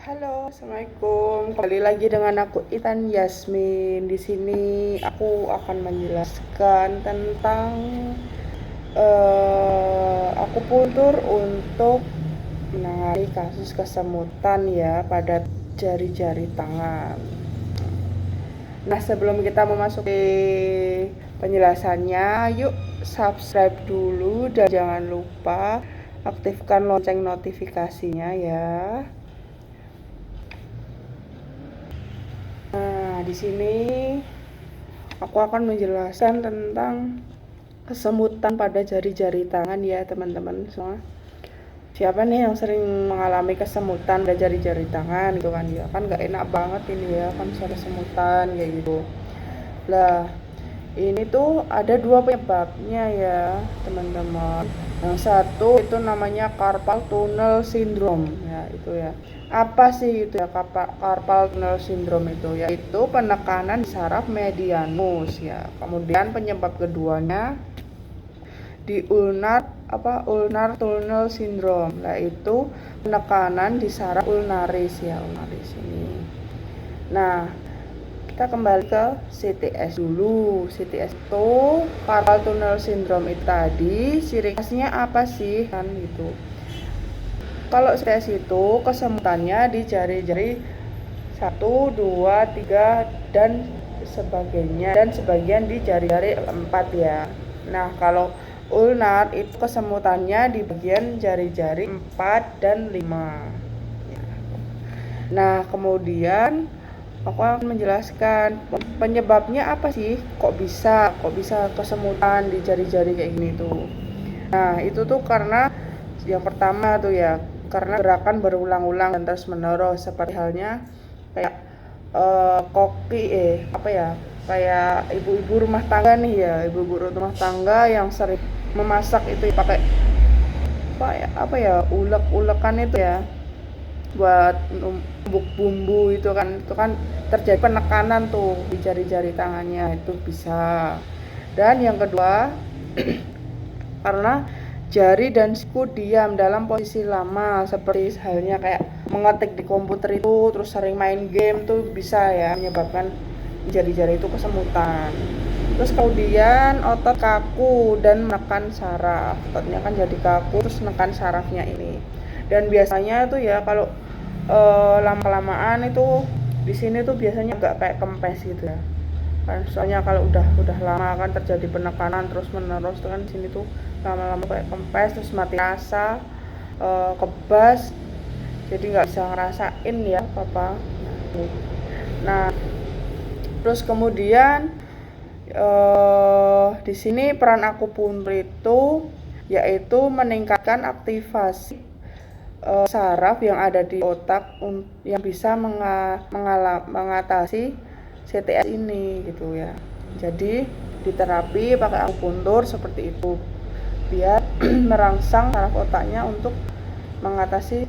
Halo, assalamualaikum. Kembali lagi dengan aku Itan Yasmin. Di sini aku akan menjelaskan tentang akupuntur untuk menangani kasus kesemutan ya pada jari-jari tangan. Nah, sebelum kita memasuki penjelasannya, yuk subscribe dulu dan jangan lupa aktifkan lonceng notifikasinya ya. Nah, di sini aku akan menjelaskan tentang kesemutan pada jari-jari tangan ya teman-teman semua. Siapa nih yang sering mengalami kesemutan pada jari-jari tangan gitu kan ya, kan nggak enak banget ini ya kan, suara semutan kayak gitu lah. Ini tuh ada dua penyebabnya ya teman-teman. Yang satu itu namanya carpal tunnel syndrome ya, itu ya. Apa sih itu ya carpal tunnel syndrome itu? Yaitu penekanan di saraf medianus ya. Kemudian penyebab keduanya di ulnar tunnel syndrome, yaitu penekanan di saraf ulnaris ya, ulnaris ini. Nah, kita kembali ke CTS dulu. CTS itu carpal tunnel syndrome itu tadi, ciri khasnya apa sih kan gitu. Kalau CTS itu kesemutannya di jari-jari 1, 2, 3 dan sebagainya, dan sebagian di jari-jari 4 ya. Nah, kalau ulnar itu kesemutannya di bagian jari-jari 4 dan 5. Nah, kemudian aku akan menjelaskan penyebabnya apa sih, kok bisa kesemutan di jari-jari kayak gini tuh. Nah, itu tuh karena yang pertama tuh ya, karena gerakan berulang-ulang dan terus menerus, seperti halnya kayak kayak ibu-ibu rumah tangga nih ya, ibu-ibu rumah tangga yang sering memasak itu pakai ulek-ulekan itu ya, buat numbuk bumbu itu kan terjadi penekanan tuh di jari-jari tangannya, itu bisa. Dan yang kedua karena jari dan siku diam dalam posisi lama, seperti halnya kayak mengetik di komputer itu, terus sering main game tuh bisa ya menyebabkan jari-jari itu kesemutan. Terus kemudian otot kaku dan menekan saraf, ototnya kan jadi kaku terus menekan sarafnya ini. Dan biasanya tuh ya kalau lama-lamaan itu di sini tuh biasanya agak kayak kempes gitu ya kan, soalnya kalau udah lama kan terjadi penekanan terus menerus kan, sini tuh lama-lama kayak kempes terus mati rasa, kebas, jadi nggak bisa ngerasain ya apa. Nah, terus kemudian di sini peran akupuntur itu yaitu meningkatkan aktivasi saraf yang ada di otak yang bisa mengatasi CTS ini gitu ya. Jadi diterapi pakai akupuntur seperti itu biar merangsang saraf otaknya untuk mengatasi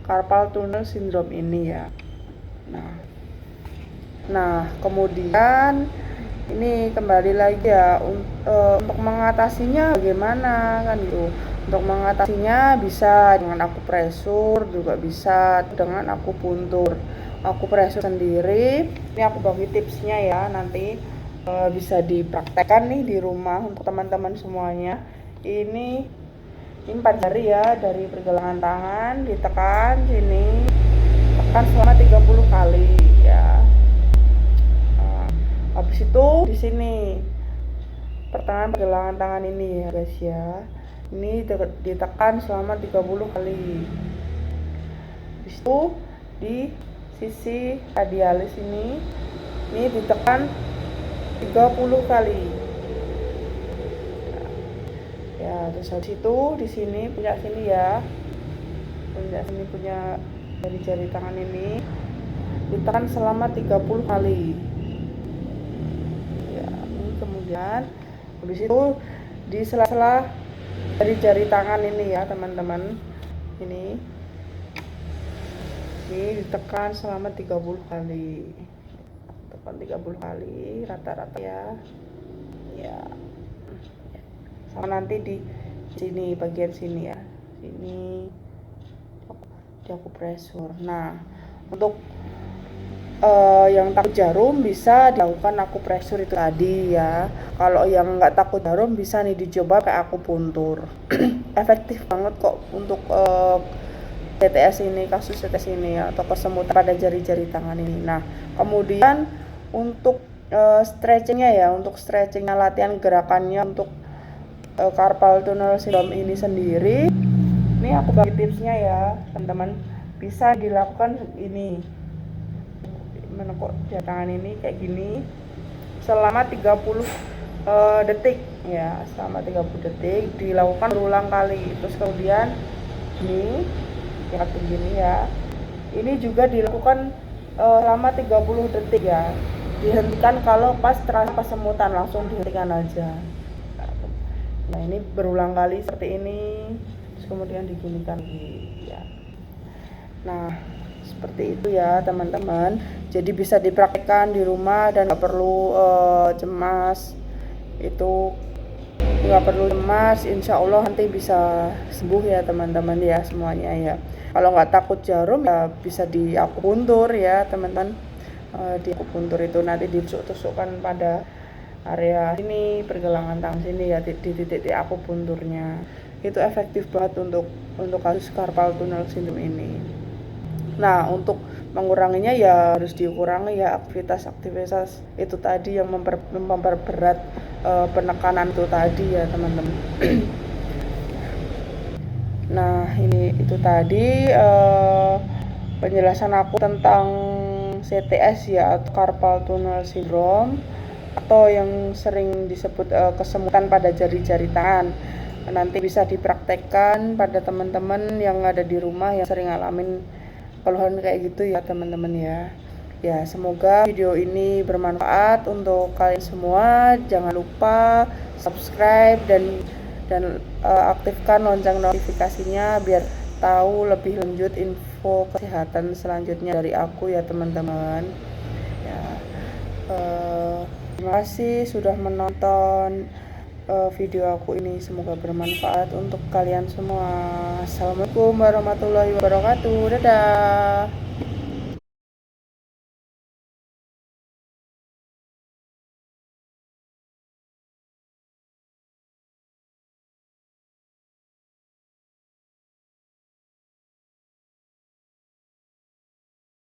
carpal tunnel syndrome ini ya. Nah, kemudian ini kembali lagi ya, untuk mengatasinya bagaimana kan gitu. Untuk mengatasinya bisa dengan akupresur, juga bisa dengan akupuntur. Akupresur sendiri, ini aku bagi tipsnya ya, nanti bisa dipraktekkan nih di rumah untuk teman-teman semuanya. Ini 4 jari ya, dari pergelangan tangan ditekan sini, tekan selama 30 kali ya. Habis itu di sini pertengahan pergelangan tangan ini ya guys ya, ini ditekan selama 30 kali. Habis itu di sisi radialis ini ditekan 30 kali ya. Terus habis itu di sini punya sini ya, punya jari-jari tangan ini ditekan selama 30 kali. Kemudian habis itu di sela-sela jari-jari tangan ini ya teman-teman, ini ditekan selama 30 kali, tekan 30 kali rata-rata ya sama nanti di sini, bagian sini ya, sini diakupresur. Nah, untuk yang takut jarum bisa dilakukan akupresur itu tadi ya. Kalau yang nggak takut jarum bisa nih dicoba pakai akupuntur. Efektif banget kok untuk TTS ini, kasus TTS ini ya, atau kesemutan pada jari-jari tangan ini. Nah, kemudian untuk stretchingnya ya, untuk stretchingnya, latihan gerakannya untuk carpal tunnel syndrome ini sendiri, ini aku bagi tipsnya ya teman-teman. Bisa dilakukan ini, menekuk jari tangan ini kayak gini selama 30 detik ya, selama 30 detik dilakukan berulang kali. Terus kemudian ini ya begini ya, ini juga dilakukan selama 30 detik ya, dihentikan kalau pas terasa kesemutan, langsung dihentikan aja. Nah ini berulang kali seperti ini, terus kemudian diginikan ya. Nah seperti itu ya teman-teman, jadi bisa dipraktikkan di rumah dan nggak perlu cemas, itu nggak perlu cemas, insya Allah nanti bisa sembuh ya teman-teman ya semuanya ya. Kalau nggak takut jarum ya bisa di akupuntur ya teman-teman. Di akupuntur itu nanti ditusuk-tusukkan pada area sini, pergelangan tangan sini ya, di titik-titik akupunturnya. Itu efektif banget untuk kasus carpal tunnel syndrome ini. Nah, untuk menguranginya ya harus dikurangi ya aktivitas itu tadi yang memperberat penekanan itu tadi ya teman-teman. Nah, itu tadi penjelasan aku tentang CTS ya, atau carpal tunnel syndrome, atau yang sering disebut kesemutan pada jari-jari tangan. Nanti bisa dipraktekkan pada teman-teman yang ada di rumah yang sering ngalamin keluhan kayak gitu ya teman-teman ya. Ya, semoga video ini bermanfaat untuk kalian semua. Jangan lupa subscribe dan aktifkan lonceng notifikasinya biar tahu lebih lanjut info kesehatan selanjutnya dari aku ya teman-teman ya. Terima kasih sudah menonton video aku ini, semoga bermanfaat untuk kalian semua. Assalamualaikum warahmatullahi wabarakatuh. Dadah.